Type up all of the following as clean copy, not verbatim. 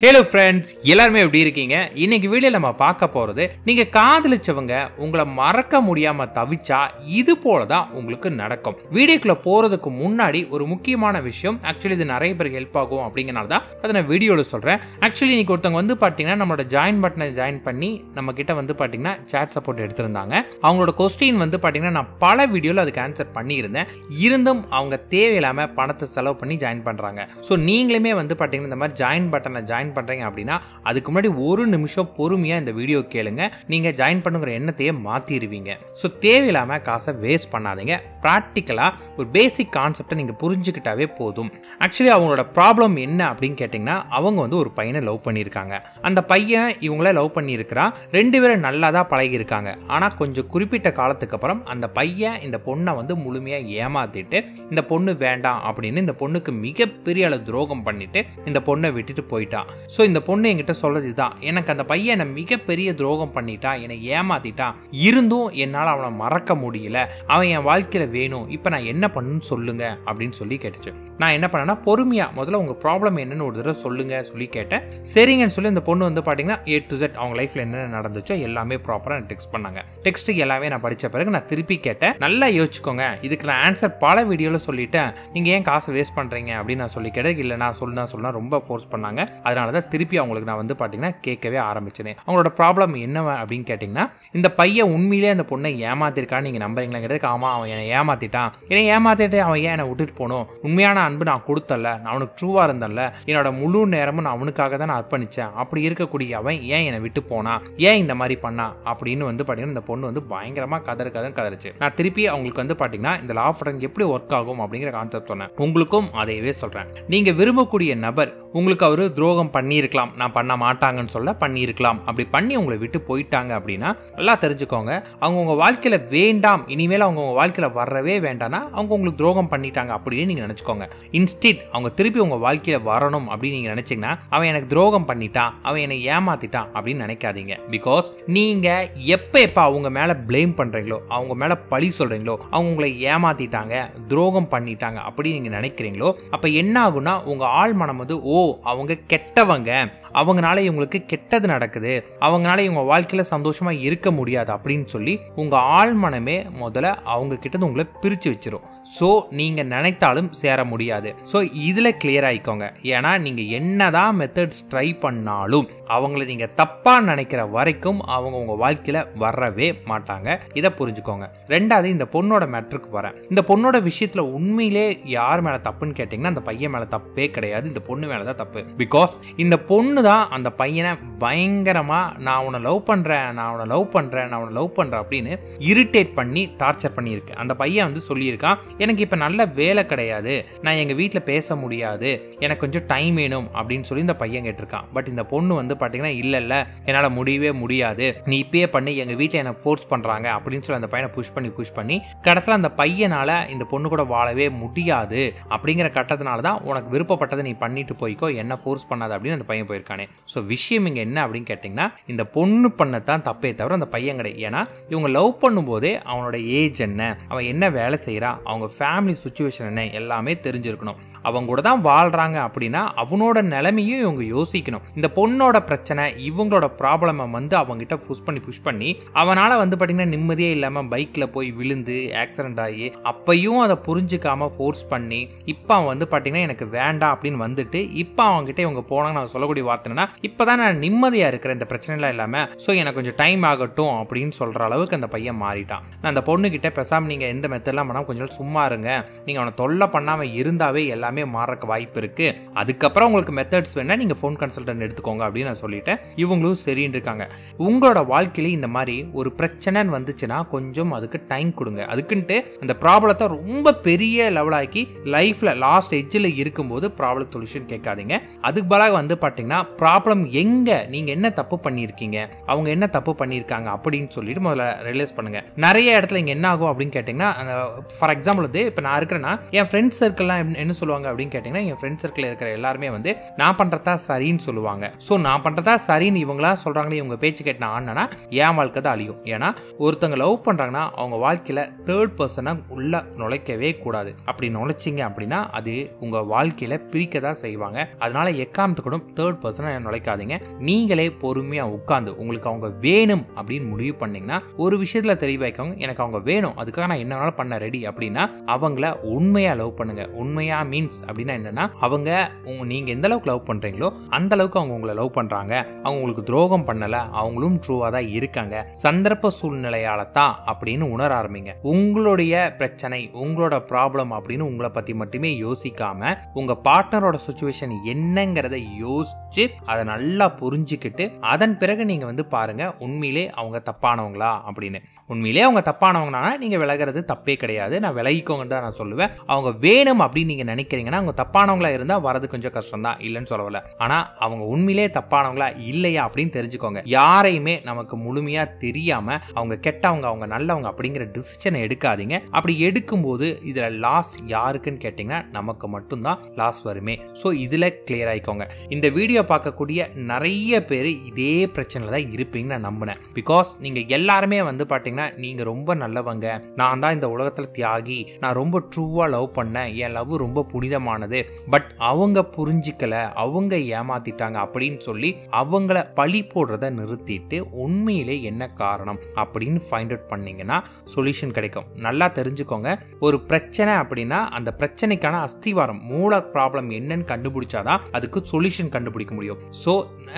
Hello friends, எல்லாருமே எப்படி இருக்கீங்க? இன்னைக்கு வீடியோ நம்ம பார்க்க போறது, நீங்க காதலிச்சவங்க உங்களை மறக்க முடியாம தவிச்சா இது போலதான் உங்களுக்கு நடக்கும். வீடியோக்குள்ள போறதுக்கு முன்னாடி ஒரு முக்கியமான விஷயம், ஆக்சுவலி இது நிறைய பேருக்கு ஹெல்ப் ஆகும் அப்படிங்கறனால தான் அதை நான் வீடியோல சொல்றேன். ஆக்சுவலி இன்னைக்கு ஒருத்தவங்க வந்து பாத்தீங்கன்னா நம்மளோட ஜாயின் பட்டனை ஜாயின் பண்ணி நம்ம கிட்ட வந்து பாத்தீங்கன்னா சாட் சப்போர்ட் எடுத்திருந்தாங்க. அவங்களோட கொஸ்டின் வந்து பாத்தீங்கன்னா நான் பல வீடியோல அதுக்கு ஆன்சர் பண்ணியிருந்தேன். இருந்தும் அவங்க தேவையில்லாம பணத்தை செலவு பண்ணி ஜாயின் பண்றாங்க. ஸோ நீங்களுமே வந்து பாத்தீங்கன்னா இந்த மாதிரி ஜாயின் பட்டனை ஜாயின் பண்றீங்க அப்படின்னா அதுக்கு முன்னாடி ஒரு நிமிஷம் பொறுமையா இந்த வீடியோ கேளுங்க. நீங்க ஜாயின் பண்ணுங்கிற எண்ணத்தையே மாத்திடுவீங்க. ஸோ தேவையில்லாம காசை வேஸ்ட் பண்ணாதீங்க. பிராக்டிக்கலா ஒரு பேசிக் கான்செப்டை நீங்க புரிஞ்சுக்கிட்டாவே போதும். ஆக்சுவலி அவங்களோட ப்ராப்ளம் என்ன அப்படின்னு கேட்டீங்கன்னா, அவங்க வந்து ஒரு பையனை லவ் பண்ணியிருக்காங்க. அந்த பையன் இவங்கள லவ் பண்ணியிருக்கிறான். ரெண்டு பேரும் நல்லா தான் பழகி இருக்காங்க. ஆனா கொஞ்சம் குறிப்பிட்ட காலத்துக்கு அப்புறம் அந்த பையன் இந்த பொண்ணை வந்து முழுமையா ஏமாத்திட்டு இந்த பொண்ணு வேண்டாம் அப்படின்னு இந்த பொண்ணுக்கு மிகப்பெரிய அளவு துரோகம் பண்ணிட்டு இந்த பொண்ணை விட்டுட்டு போயிட்டான். ஸோ இந்த பொண்ணு என்கிட்ட சொல்றது இதுதான், எனக்கு அந்த பையன் என்னை மிகப்பெரிய துரோகம் பண்ணிட்டான், என்னை ஏமாத்திட்டான், இருந்தும் என்னால் அவனை மறக்க முடியல, அவன் என் வாழ்க்கையில வேணும், இப்போ நான் என்ன பண்ணுன்னு சொல்லுங்க அப்படின்னு சொல்லி கேட்டுச்சு. நான் என்ன பண்ணேன்னா பொறுமையா முதல்ல உங்க ப்ராப்ளம் என்னன்னு ஒரு தடவை சொல்லுங்க சொல்லி கேட்டேன். சரிங்கன்னு சொல்லி இந்த பொண்ணு வந்து பாத்தீங்கன்னா A to Z அவங்க லைஃப்ல என்ன நடந்துச்சோ எல்லாமே ப்ராப்பரா டெக்ஸ்ட் பண்ணாங்க. டெக்ஸ்ட்டுக்கு எல்லாமே நான் படிச்ச பிறகு நான் திருப்பி கேட்டேன். நல்லா யோசிச்சுக்கோங்க, இதுக்கு நான் ஆன்சர் பல வீடியோல சொல்லிட்டேன், நீங்க ஏன் காசை வேஸ்ட் பண்றீங்க அப்படின்னு நான் சொல்லி கேட்டேன். இல்லை நான் சொன்னா ரொம்ப ஃபோர்ஸ் பண்ணாங்க. அதனாலதான் திருப்பி அவங்களுக்கு நான் வந்து பாத்தீங்கன்னா கேட்கவே ஆரம்பிச்சேன். அவங்களோட ப்ராப்ளம் என்ன அப்படின்னு கேட்டீங்கன்னா, இந்த பையன் உண்மையிலே அந்த பொண்ணை ஏமாத்திருக்கான்னு நீங்க நம்புறீங்களா கேட்டதுக்கு, ஆமா அவன் என்னை ஏமாத்திட்டான், என்னை ஏமாத்திட்டு அவன் ஏன் என்னை விட்டுட்டு போகணும், உண்மையான அன்பு நான் கொடுத்தல, நான் அவனுக்கு ட்ரூவா இருந்தேன்ல, என்னோட முழு நேரமும் நான் அவனுக்காக தான் நான் அர்ப்பணிச்சேன், அப்படி இருக்கக்கூடிய அவன் ஏன் என்னை விட்டு போனா, ஏன் இந்த மாதிரி பண்ணா அப்படின்னு வந்து பாத்தீங்கன்னா இந்த பொண்ணு வந்து பயங்கரமா கதறிச்சு. நான் திருப்பி அவங்களுக்கு வந்து பாத்தீங்கன்னா இந்த லா ஆஃப் அட்ராக்ஷன் எப்படி ஒர்க் ஆகும் அப்படிங்கிற கான்செப்ட் சொன்னேன். உங்களுக்கும் அதையவே சொல்றேன். நீங்க விரும்பக்கூடிய நபர் உங்களுக்கு அவரு துரோகம் பண்ணியிருக்கலாம், நான் பண்ண மாட்டாங்கன்னு சொல்ல பண்ணியிருக்கலாம், அப்படி பண்ணி உங்களை விட்டு போயிட்டாங்க அப்படின்னா நல்லா தெரிஞ்சுக்கோங்க, அவங்க உங்க வாழ்க்கையில வேண்டாம், இனிமேல் அவங்க உங்க வாழ்க்கையில வரவே வேண்டாம்னா அவங்க உங்களுக்கு துரோகம் பண்ணிட்டாங்க அப்படின்னு நீங்க நினைச்சுக்கோங்க. இன்ஸ்டெட் அவங்க திருப்பி உங்க வாழ்க்கையில வரணும் அப்படின்னு நீங்க நினைச்சீங்கன்னா, அவன் எனக்கு துரோகம் பண்ணிட்டான், அவன் என்னை ஏமாத்திட்டான் அப்படின்னு நினைக்காதீங்க. பிகாஸ் நீங்க எப்ப அவங்க மேல பிளேம் பண்றீங்களோ, அவங்க மேல பழி சொல்றீங்களோ, அவங்க உங்களை ஏமாத்திட்டாங்க, துரோகம் பண்ணிட்டாங்க அப்படின்னு நீங்க நினைக்கிறீங்களோ, அப்ப என்ன ஆகும்னா உங்க ஆள் மனம் வந்து அவங்க கெட்டவங்க, அவங்கனால இவங்களுக்கு கெட்டது நடக்குது, அவங்கனால இவங்க வாழ்க்கையில சந்தோஷமா இருக்க முடியாது அப்படின்னு சொல்லி உங்க ஆள் மனமே முதல்ல அவங்க கிட்ட உங்களை பிரிச்சு வச்சிரும். சோ நீங்க நினைத்தாலும் சேர முடியாது. சோ இதுல கிளியர் ஆயிக்கோங்க. ஏன்னா நீங்க என்னதான் மெத்தட்ஸ் ட்ரை பண்ணாலும் அவங்கள நீங்க தப்பா நினைக்கிற வரைக்கும் அவங்க உங்க வாழ்க்கையில வரவே மாட்டாங்க. இதை புரிஞ்சுக்கோங்க. ரெண்டாவது, இந்த பொண்ணோட மேட்ருக்கு வரேன். இந்த பொண்ணோட விஷயத்துல உண்மையிலே யார் மேல தப்புன்னு கேட்டீங்கன்னா அந்த பையன் மேல தப்பே கிடையாது, இந்த பொண்ணு மேலதான் தப்பு. பிகாஸ் இந்த பொண்ணு தான் அந்த பையனை பயங்கரமா நான் உன்னை லவ் பண்றேன் அப்படின்னு இரிட்டேட் பண்ணி டார்ச்சர் பண்ணியிருக்கு. அந்த பையன் வந்து சொல்லியிருக்கான், எனக்கு இப்ப நல்ல வேலை கிடையாது, நான் எங்க வீட்டுல பேச முடியாது, எனக்கு கொஞ்சம் டைம் வேணும் அப்படின்னு சொல்லி இந்த பையன் கேட்டிருக்கான். பட் இந்த பொண்ணு வந்து பாத்தீங்கன்னா இல்ல என்னால முடியவே முடியாது, நீ இப்பயே பண்ணி, எங்க வீட்டுல எனக்கு ஃபோர்ஸ் பண்றாங்க அப்படின்னு சொல்லி அந்த பையனை புஷ் பண்ணி கடைசியில் அந்த பையனால இந்த பொண்ணு கூட வாழவே முடியாது அப்படிங்கிற கட்டத்தினாலதான் உனக்கு விருப்பப்பட்டதை நீ பண்ணிட்டு போய்க்கோ, என்ன ஃபோர்ஸ் பண்ணாத அப்படின்னு அந்த பையன் போயிருக்கானே. சோ விஷயம் இங்க என்ன அப்படின்னு கேட்டீங்கன்னா, இந்த பொண்ணு பண்ணத்தான் தப்பே தவிர அந்த பையன் கிடையாது. ஏன்னா இவங்க லவ் பண்ணும் போதே அவனோட ஏஜ் என்ன, அவன் என்ன வேலை செய்யறான், அவங்க ஃபேமிலி சிச்சுவேஷன் என்ன எல்லாமே தெரிஞ்சிருக்கணும். அவங்க கூட தான் வாழ்றாங்க அப்படின்னா அவனோட நிலைமையும் இவங்க யோசிக்கணும். இந்த பொண்ணோட பிரச்சனை, இவங்களோட ப்ராப்ளம் வந்து அவங்க கிட்ட புஷ் பண்ணி அவனால வந்து பாத்தீங்கன்னா நிம்மதியே இல்லாம பைக்ல போய் விழுந்து ஆக்சிடென்ட் ஆகி அப்பையும் அதை புரிஞ்சுக்காம ஃபோர்ஸ் பண்ணி இப்ப அவன் வந்து பாத்தீங்கன்னா எனக்கு வேண்டாம் அப்படின்னு வந்துட்டு இப்ப அவங்க கிட்ட இவங்க போனாங்க. நான் சொல்லக்கூடிய வார்த்தைன்னா, இப்பதான் நான் நிம்மதியா இருக்கிறேன், இந்த பிரச்சனை எல்லாம் இல்லாம, சோ எனக்கு கொஞ்சம் டைம் ஆகட்டும் அப்படின்னு சொல்ற அளவுக்கு அந்த பையன் மாறிட்டான். நான் அந்த பொண்ணு கிட்ட பேசாம நீங்க எந்த மெத்தட்லாம் பண்ணாம கொஞ்சம் சும்மா இருங்க, நீங்க அவனை தொல்லை பண்ணாம இருந்தாவே எல்லாமே மாறக்க வாய்ப்பு இருக்கு, அதுக்கப்புறம் உங்களுக்கு மெத்தட்ஸ் வேணா நீங்க போன் கன்சல்டன்ட் எடுத்துக்கோங்க அப்படின்னு நான் சொல்லிட்டேன். இவங்களும் சரின்னு இருக்காங்க. உங்களோட வாழ்க்கையில இந்த மாதிரி ஒரு பிரச்சனைன்னு வந்துச்சுன்னா கொஞ்சம் அதுக்கு டைம் கொடுங்க. அதுக்குன்ட்டு அந்த ப்ராப்ளத்தை ரொம்ப பெரிய லெவலாக்கி லைஃப்ல லாஸ்ட் எட்ஜில் இருக்கும்போது ப்ராப்ளம் சொல்யூஷன் கேட்காதீங்க. அதுக்கு பதிலாக வந்து பாத்தீங்கன்னா ப்ராப்ளம் எங்க, நீங்க என்ன தப்பு பண்ணிருக்கீங்க, அவங்க என்ன தப்பு பண்ணிருக்காங்க அப்படின்னு சொல்லிட்டு முதல்ல ரியலைஸ் பண்ணுங்க. நிறைய இடத்துல இங்க என்ன ஆகும் அப்படின்னு கேட்டீங்கன்னா, ஃபார் எக்ஸாம்பிள் வந்து இப்ப நான் இருக்கிறேன்னா என் ஃப்ரெண்ட்ஸ் சர்க்கிள்லாம் என்ன சொல்லுவாங்க அப்படின்னு கேட்டீங்கன்னா, என் ஃப்ரெண்ட் சர்க்கிள் இருக்கிற எல்லாருமே வந்து நான் பண்றதா சரின்னு சொல்லுவாங்க. சோ நான் பண்றதா சரின்னு இவங்களா சொல்றாங்களே, இவங்க பேச்சு கேட்டு நான் ஆனா என் வாழ்க்கை தான் அழியும். ஏன்னா ஒருத்தங்க லவ் பண்றாங்கன்னா அவங்க வாழ்க்கையில தேர்ட் பர்சனா உள்ள நுழைக்கவே கூடாது. அப்படி நுழைச்சிங்க அப்படின்னா அது உங்க வாழ்க்கையில பிரிக்க தான் செய்வாங்க. அதனால எக்காரணத்துக்கு கூட தேர்ட் பர்சனை நுழைக்காதீங்க. நீங்களே பொறுமையா உட்கார்ந்து உங்களுக்கு அவங்க வேணும் அப்படின்னு முடிவு பண்ணீங்கன்னா ஒரு விஷயத்துல தெளிவாய்க்கோங்க. எனக்கு அவங்க வேணும், அதுக்காக நான் என்ன வேணாலும் பண்ண ரெடி அப்படின்னா அவங்கள உண்மையா லவ் பண்ணுங்க. உண்மையா மீன்ஸ் அப்படின்னா என்னன்னா, அவங்க நீங்க எந்த அளவுக்கு லவ் பண்றீங்களோ அந்த அளவுக்கு அவங்க உங்களை லவ் பண்றாங்க. அவங்க உங்களுக்கு துரோகம் பண்ணல, அவங்களும் ட்ரூவா தான் இருக்காங்க. சந்தர்ப்ப சூழ்நிலையால தான் அப்படின்னு உணர ஆரம்பிங்க. உங்களுடைய பிரச்சனை, உங்களோட ப்ராப்ளம் அப்படின்னு உங்களை பத்தி மட்டுமே யோசிக்காம உங்க பார்ட்னரோட சிச்சுவேஷன் என்னங்கிறத யோசிச்சு அதை நல்லா புரிஞ்சுக்கிட்டு அதன் பிறகு நீங்க வந்து பாருங்க உண்மையிலே அவங்க தப்பானவங்களா அப்படின்னு. உண்மையிலே அவங்க தப்பானவங்கன்னா நீங்க விலகிறது தப்பே கிடையாது. நான் விலகிக்கோங்கன்னு தான் நான் சொல்லுவேன். அவங்க வேணும் அப்படின்னு நீங்க நினைக்கிறீங்கன்னா அவங்க தப்பானவங்களா இருந்தா வரது கொஞ்சம் கஷ்டம் தான், இல்லைன்னு சொல்லல. ஆனா அவங்க உண்மையிலே தப்பானவங்களா இல்லையா அப்படின்னு தெரிஞ்சுக்கோங்க. யாரையுமே நமக்கு முழுமையா தெரியாம அவங்க கெட்டவங்க அவங்க நல்லவங்க அப்படிங்கிற டிசிஷனை எடுக்காதீங்க. அப்படி எடுக்கும்போது இதுல லாஸ் யாருக்குன்னு கேட்டீங்கன்னா நமக்கு மட்டும்தான் லாஸ் வருமே. ஸோ இதுல கிளியர் ஆயிக்கோங்க. இந்த வீடியோ பார்க்கக்கூடிய நிறைய பேர் இதே பிரச்சனையில தான் இருப்பீங்கன்னு நான் நம்பினேன். பிகாஸ் நீங்க எல்லாருமே வந்து பாத்தீங்கன்னா நீங்க ரொம்ப நல்லவங்க, நான் தான் இந்த உலகத்துல தியாகி, நான் ரொம்ப ட்ரூவா லவ் பண்ணேன், என் லவ் ரொம்ப புனிதமானது, பட் அவங்க புரிஞ்சிக்கல, அவங்க ஏமாத்திட்டாங்க அப்படின்னு சொல்லி அவங்கள பழி போடுறத நிறுத்திட்டு உண்மையிலே என்ன காரணம் அப்படின்னு ஃபைண்ட் அவுட் பண்ணீங்கன்னா சொல்யூஷன் கிடைக்கும். நல்லா தெரிஞ்சுக்கோங்க, ஒரு பிரச்சனை அப்படின்னா அந்த பிரச்சனைக்கான அஸ்திவாரம் மூல ப்ராப்ளம் என்னன்னு கண்டுபிடிச்சாதான் அதுக்கு சொல்யூஷன் கண்டுபிடிக்க முடியும். ஸோ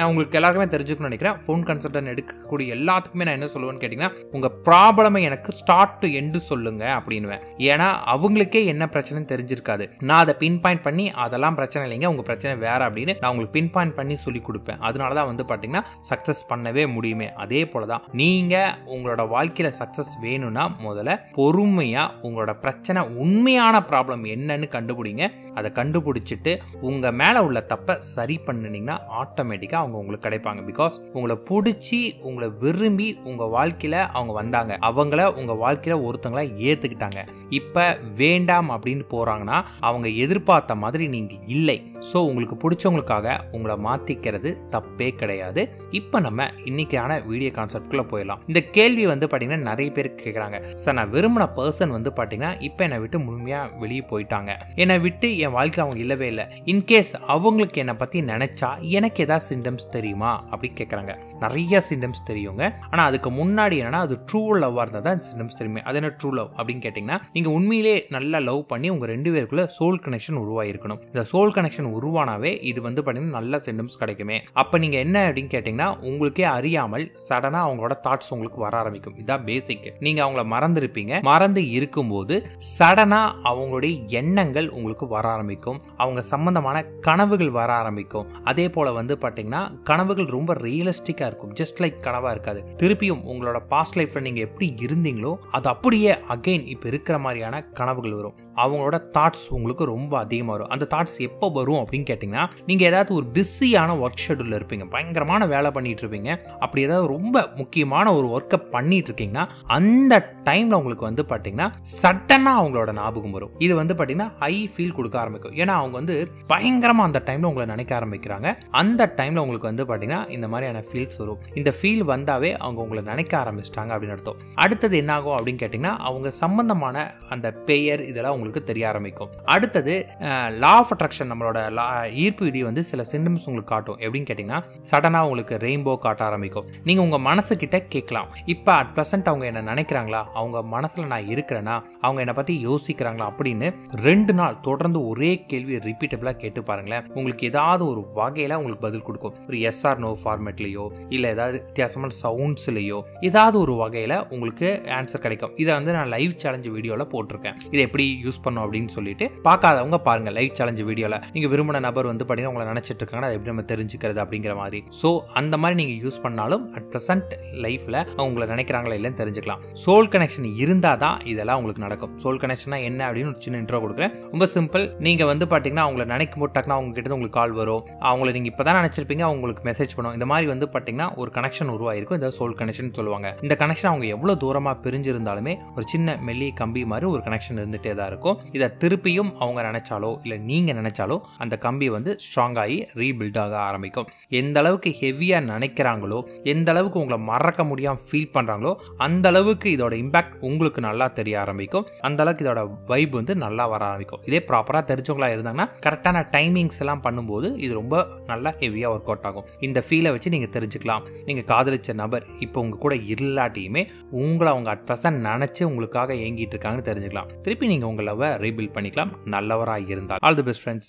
உங்களுக்கு எல்லாருக்குமே தெரிஞ்சுக்கணும்னு நினைக்கிறேன். ஃபோன் கன்சல்டன் எடுக்கக்கூடிய எல்லாத்துக்குமே நான் என்ன சொல்லுவேன்னு கேட்டீங்கன்னா, உங்க ப்ராப்ளமை எனக்கு ஸ்டார்ட் டு எண்டு சொல்லுங்க அப்படின்னுவேன். ஏன்னா அவங்களுக்கே என்ன பிரச்சனைன்னு தெரிஞ்சிருக்காது. நான் அதை பின் பாயிண்ட் பண்ணி அதெல்லாம் பிரச்சனை இல்லைங்க, உங்க பிரச்சனை வேற அப்படின்னு நான் உங்களுக்கு பின் பாயிண்ட் பண்ணி சொல்லி கொடுப்பேன். அதனாலதான் வந்து பாத்தீங்கன்னா சக்சஸ் பண்ணவே முடியுமே. அதே போலதான் நீங்க உங்களோட வாழ்க்கையில சக்சஸ் வேணும்னா முதல்ல பொறுமையா உங்களோட பிரச்சனை உண்மையான ப்ராப்ளம் என்னன்னு கண்டுபிடிங்க. அதை கண்டுபிடிச்சிட்டு உங்க மேல உள்ள தப்பை சரி பண்ணினீங்கன்னா ஆட்டோமேட்டிக்கா அவங்க உங்களுக்கு கிடைப்பாங்க. பிகாஸ் உங்களை பிடிச்சி உங்களை விரும்பி உங்க வாழ்க்கையில அவங்க வந்தாங்க, அவங்கள உங்க வாழ்க்கையில ஒருத்தங்களா ஏத்துக்கிட்டாங்க. இப்ப வேண்டாம் அப்படின்னு போறாங்கன்னா அவங்க எதிர்பார்த்த மாதிரி நீங்க இல்லை. ஸோ உங்களுக்கு பிடிச்சவங்களுக்காக உங்களை மாத்திக்கிறது தப்பே கிடையாது. இப்ப நம்ம இன்னைக்கான வீடியோ கான்செப்ட்குள்ள போயிடலாம். இந்த கேள்வி வந்து பாத்தீங்கன்னா நிறைய பேர் கேட்கறாங்க, சார் நான் விரும்பின பர்சன் வந்து பாத்தீங்கன்னா இப்ப என்னை விட்டு முழுமையா வெளியே போயிட்டாங்க, என்னை விட்டு என் வாழ்க்கையில் அவங்க இல்லவே இல்லை, இன்கேஸ் அவங்களுக்கு என்னை பத்தி நினைச்சா எனக்கு ஏதாவது சிம்டம்ஸ் தெரியுமா அப்படின்னு கேட்கறாங்க. நிறைய சிம்டம்ஸ் தெரியுங்க. ஆனா அதுக்கு முன்னாடி என்னன்னா அது ட்ரூ லவ்வா இருந்தா தான் சிம்டம்ஸ் தெரியுமே. அது என்ன ட்ரூ லவ் அப்படின்னு கேட்டீங்கன்னா, நீங்க உண்மையிலே நல்லா லவ் பண்ணி உங்க ரெண்டு பேருக்குள்ள சோல் கனெக்ஷன் உருவாயிருக்கணும். இந்த சோல் கனெக்ஷன் உருவானாவே இது வந்து பாத்தீங்கன்னா நல்ல சிம்டம்ஸ் கிடைக்குமே. அப்ப நீங்க என்ன அப்படின்னு கேட்டீங்கன்னா, உங்களுக்கே அறியாமல் சடனா அவங்களோட தாட்ஸ் உங்களுக்கு வர ஆரம்பிக்கும். இதான் பேசிக். நீங்க அவங்கள மறந்துருப்பீங்க. மறந்து இருக்கும்போது சடனா அவங்களுடைய எண்ணங்கள் உங்களுக்கு வர ஆரம்பிக்கும். அவங்க சம்பந்தமான கனவுகள் வர ஆரம்பிக்கும். அதே போல வந்து பாத்தீங்கன்னா கனவுகள் ரொம்ப ரியலிஸ்டிக்கா இருக்கும். ஜஸ்ட் லைக் கனவா இருக்காது. திருப்பியும் உங்களோட பாஸ்ட் லைஃப்ல நீங்க எப்படி இருந்தீங்களோ அது அப்படியே அகைன் இப்ப இருக்கிற மாதிரியான கனவுகள் வரும். அவங்களோட தாட்ஸ் உங்களுக்கு ரொம்ப அதிகமாக வரும். அந்த தாட்ஸ் எப்போ வரும் அப்படின்னு கேட்டிங்கன்னா, நீங்கள் ஏதாவது ஒரு பிஸியான ஒர்க் ஷெடியூலில் இருப்பீங்க, பயங்கரமான வேலை பண்ணிட்டு இருப்பீங்க, அப்படி ஏதாவது ரொம்ப முக்கியமான ஒரு ஒர்க்கை பண்ணிட்டு இருக்கீங்கன்னா அந்த டைமில் உங்களுக்கு வந்து பார்த்தீங்கன்னா சடனாக அவங்களோட ஞாபகம் வரும். இது வந்து பார்த்தீங்கன்னா ஹை ஃபீல் கொடுக்க ஆரம்பிக்கும். ஏன்னா அவங்க வந்து பயங்கரமாக அந்த டைமில் உங்களை நினைக்க ஆரம்பிக்கிறாங்க. அந்த டைமில் உங்களுக்கு வந்து பார்த்தீங்கன்னா இந்த மாதிரியான ஃபீல்ஸ் வரும். இந்த ஃபீல் வந்தாவே அவங்க உங்களை நினைக்க ஆரம்பிச்சிட்டாங்க அப்படின்னு அர்த்தம். அடுத்தது என்ன ஆகும் அப்படின்னு கேட்டிங்கன்னா, அவங்க சம்பந்தமான அந்த பெயர் இதெல்லாம் உங்களுக்கு தெரிய ஆரம்பிக்கும். அடுத்தது லா ஆஃப் அட்ராக்ஷன், நம்மளோட ஈர்ப்பு விதி வந்து சில சிம்டம்ஸ் உங்களுக்கு காட்டும். எப்படின்னு கேட்டீங்கன்னா, சடனா உங்களுக்கு ரெயின்போ காட்ட ஆரம்பிக்கும். நீங்க உங்க மனசு கிட்ட கேட்கலாம், இப்ப அட் பிரசன்ட் அவங்க என்ன நினைக்கிறாங்களா, அவங்க மனசுல நான் இருக்கிறேன்னா, அவங்க என்ன பத்தி யோசிக்கிறாங்களா அப்படின்னு 2 நாள் தொடர்ந்து ஒரே கேள்வி ரிப்பீட்டபிளா கேட்டு பாருங்களேன். உங்களுக்கு ஏதாவது ஒரு வகையில உங்களுக்கு பதில் கொடுக்கும். ஒரு எஸ் ஆர் நோ ஃபார்மேட்லயோ இல்ல ஏதாவது வித்தியாசமான சவுண்ட்ஸ்லயோ ஏதாவது ஒரு வகையில உங்களுக்கு ஆன்சர் கிடைக்கும். இதை வந்து நான் லைவ் சேலஞ்ச் வீடியோல போட்டிருக்கேன். இதை எப்படி யூஸ் பண்ணும் அப்படின்னு சொல்லிட்டு பார்க்காதவங்க பாருங்க. லைவ் சேலஞ்ச் வீடியோல நீங்க விரும்பின நபர் வந்து பாத்தீங்கன்னா உங்களை நினைச்சிட்டு இருக்காங்க, எப்படி நம்ம தெரிஞ்சுக்கிறது அப்படிங்கிற மாதிரி. சோ அந்த மாதிரி நீங்க யூஸ் பண்ணாலும் அட் பிரசன்ட் லைஃப்ல உங்களை நினைக்கிறாங்களா இல்லைன்னு தெரிஞ்சுக்கலாம். சோல் கனெக்ஷன் இருந்தா தான் இதெல்லாம் உங்களுக்கு நடக்கும். சோல் கனெக்ஷனா என்ன அப்படின்னு ஒரு சின்ன இன்ட்ரோ கொடுக்குறேன். ரொம்ப சிம்பிள். நீங்க வந்து பாத்தீங்கன்னா அவங்களை நினைக்கும் போது டக்குனா அவங்க கிட்ட உங்களுக்கு கால் வரும். அவங்களை நீங்க இப்பதான் நினைச்சிருப்பீங்க, அவங்களுக்கு மெசேஜ் பண்ணுவோம். இந்த மாதிரி வந்து பாத்தீங்கன்னா ஒரு கனெக்ஷன் உருவாயிருக்கும். இந்த சோல் கனெக்ஷன் சொல்லுவாங்க. இந்த கனெக்ஷன் அவங்க எவ்வளவு தூரமா பிரிஞ்சிருந்தாலுமே ஒரு சின்ன மெல்லிய கம்பி மாதிரி ஒரு கனெக்ஷன் இருந்துட்டே தான் இருக்கும். இருக்கும். இதை திருப்பியும் அவங்க நினைச்சாலோ இல்லை நீங்க நினைச்சாலோ அந்த கம்பி வந்து ஸ்ட்ராங் ஆகி ரீபில்ட் ஆக ஆரம்பிக்கும். எந்த அளவுக்கு ஹெவியா நினைக்கிறாங்களோ, எந்த அளவுக்கு உங்களை மறக்க முடியாம ஃபீல் பண்றாங்களோ, அந்த அளவுக்கு இதோட இம்பாக்ட் உங்களுக்கு நல்லா தெரிய ஆரம்பிக்கும். அந்த அளவுக்கு இதோட வைப் வந்து நல்லா வர ஆரம்பிக்கும். இதே ப்ராப்பரா தெரிஞ்சவங்களா இருந்தாங்கன்னா கரெக்டான டைமிங்ஸ் எல்லாம் பண்ணும்போது இது ரொம்ப நல்லா ஹெவியா ஒர்க் அவுட் ஆகும். இந்த ஃபீலை வச்சு நீங்க தெரிஞ்சுக்கலாம், நீங்க காதலிச்ச நபர் இப்போ உங்க கூட இல்லாட்டியுமே உங்களை அவங்க அட் பிரசன்ட் நினைச்சு உங்களுக்காக ஏங்கிட்டு இருக்காங்கன்னு தெரிஞ்சுக்கலாம். திருப்பி நீங்க உங்க லவ்வை ரீபில்ட் பண்ணிக்கலாம், நல்லவராக இருந்தால். All the best friends.